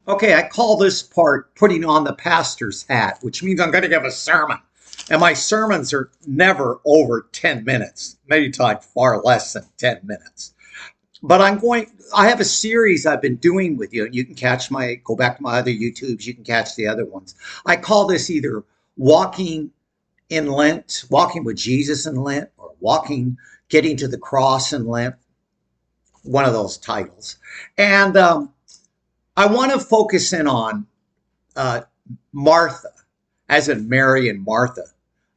Okay, I call this part putting on the pastor's hat, which means I'm going to give a sermon. And my sermons are never over 10 minutes, maybe like far less than 10 minutes. But I have a series I've been doing with you, and you can go back to my other YouTubes, you can catch the other ones. I call this either walking in Lent, walking with Jesus in Lent, or getting to the cross in Lent, one of those titles. And I want to focus in on uh, Martha, as in Mary and Martha,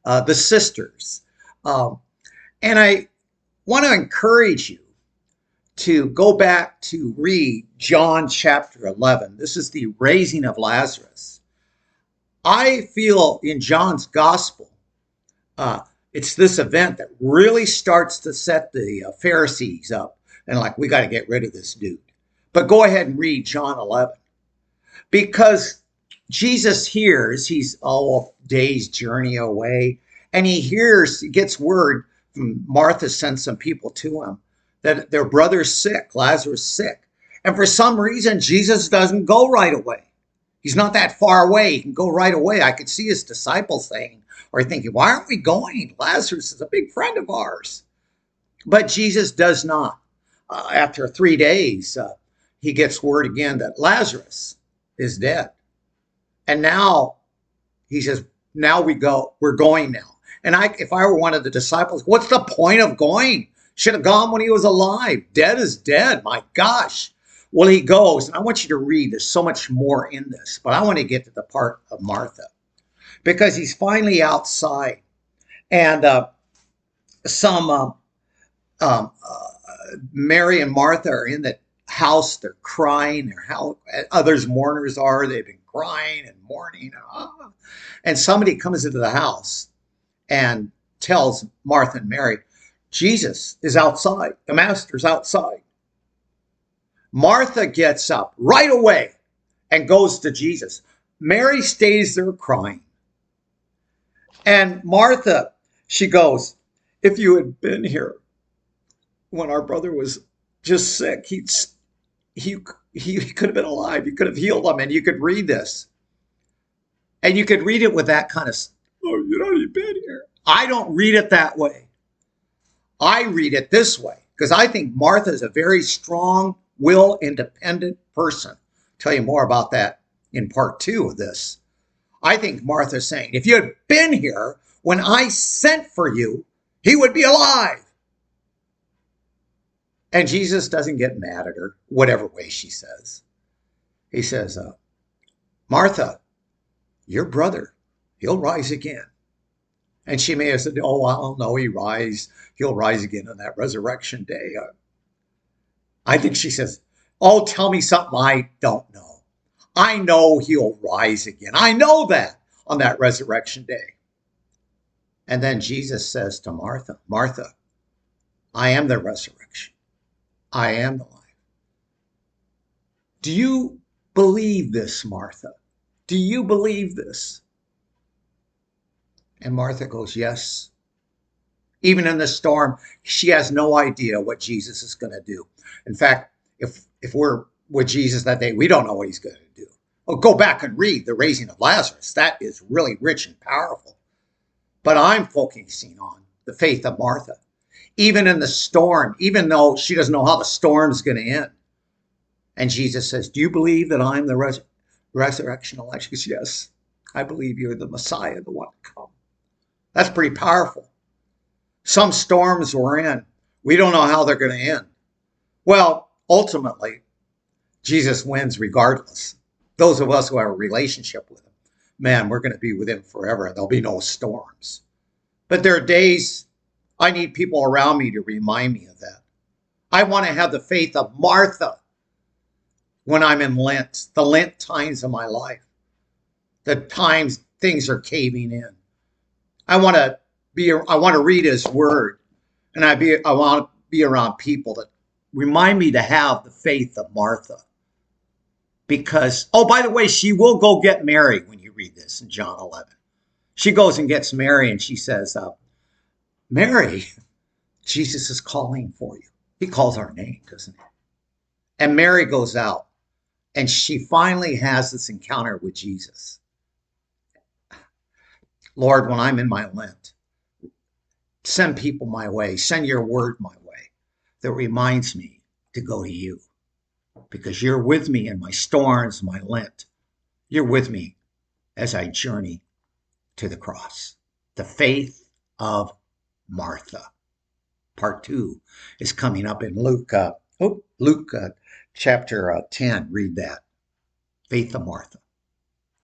the sisters. Um, and I want to encourage you to go back to read John chapter 11. This is the raising of Lazarus. I feel in John's gospel, uh, it's this event that really starts to set the Pharisees up and like, we got to get rid of this dude. But go ahead and read John 11 because Jesus hears he's all a day's journey away, and he gets word from Martha sent some people to him that their brother's sick, Lazarus sick. And for some reason, Jesus doesn't go right away. He's not that far away. He can go right away. I could see his disciples saying, or thinking, why aren't we going? Lazarus is a big friend of ours. But Jesus does not. After 3 days, he gets word again that Lazarus is dead. And now he says, now we're going now. And if I were one of the disciples, what's the point of going? Should have gone when he was alive. Dead is dead. My gosh. Well, he goes, and I want you to read. There's so much more in this, but I want to get to the part of Martha because he's finally outside, and some um, uh, Mary and Martha are in the house. They're crying. Others mourners are. They've been crying and mourning. And somebody comes into the house and tells Martha and Mary, Jesus is outside. The master's outside. Martha gets up right away and goes to Jesus. Mary stays there crying. And Martha, she goes, if you had been here when our brother was just sick, he could have been alive. You could have healed him. And you could read this. And you could read it with that kind of, oh, you'd already been here. I don't read it that way. I read it this way because I think Martha is a very strong will, independent person. I'll tell you more about that in part 2 of this. I think Martha's saying, if you had been here when I sent for you, he would be alive. And Jesus doesn't get mad at her, whatever way she says. He says, Martha, your brother, he'll rise again. And she may have said, oh, I don't know, he'll rise again on that resurrection day. I think she says, oh, tell me something I don't know. I know he'll rise again. I know that on that resurrection day. And then Jesus says to Martha, Martha, I am the resurrection. I am the life. Do you believe this, Martha? Do you believe this? And Martha goes, yes. Even in the storm, she has no idea what Jesus is going to do. In fact, if we're with Jesus that day, we don't know what he's going to do. Oh, go back and read the raising of Lazarus. That is really rich and powerful. But I'm focusing on the faith of Martha. Even in the storm, even though she doesn't know how the storm is going to end. And Jesus says, do you believe that I'm the resurrection and life? She goes, yes, I believe you're the Messiah, the one to come. That's pretty powerful. Some storms we're in, we don't know how they're going to end. Well, ultimately, Jesus wins regardless. Those of us who have a relationship with him, man, we're going to be with him forever. There'll be no storms. But there are days I need people around me to remind me of that. I want to have the faith of Martha when I'm in Lent, the Lent times of my life, the times things are caving in. I want to read his word, and I want to be around people that remind me to have the faith of Martha. Because, oh, by the way, she will go get Mary when you read this in John 11. She goes and gets Mary, and she says, Mary, Jesus is calling for you. He calls our name, doesn't he? And Mary goes out, And she finally has this encounter with Jesus. Lord, when I'm in my Lent, send people my way, send your word my way that reminds me to go to you, because you're with me in my storms, my Lent. You're with me as I journey to the cross. The Faith of Martha. Part 2 is coming up in Luke chapter 10. Read that. Faith of Martha.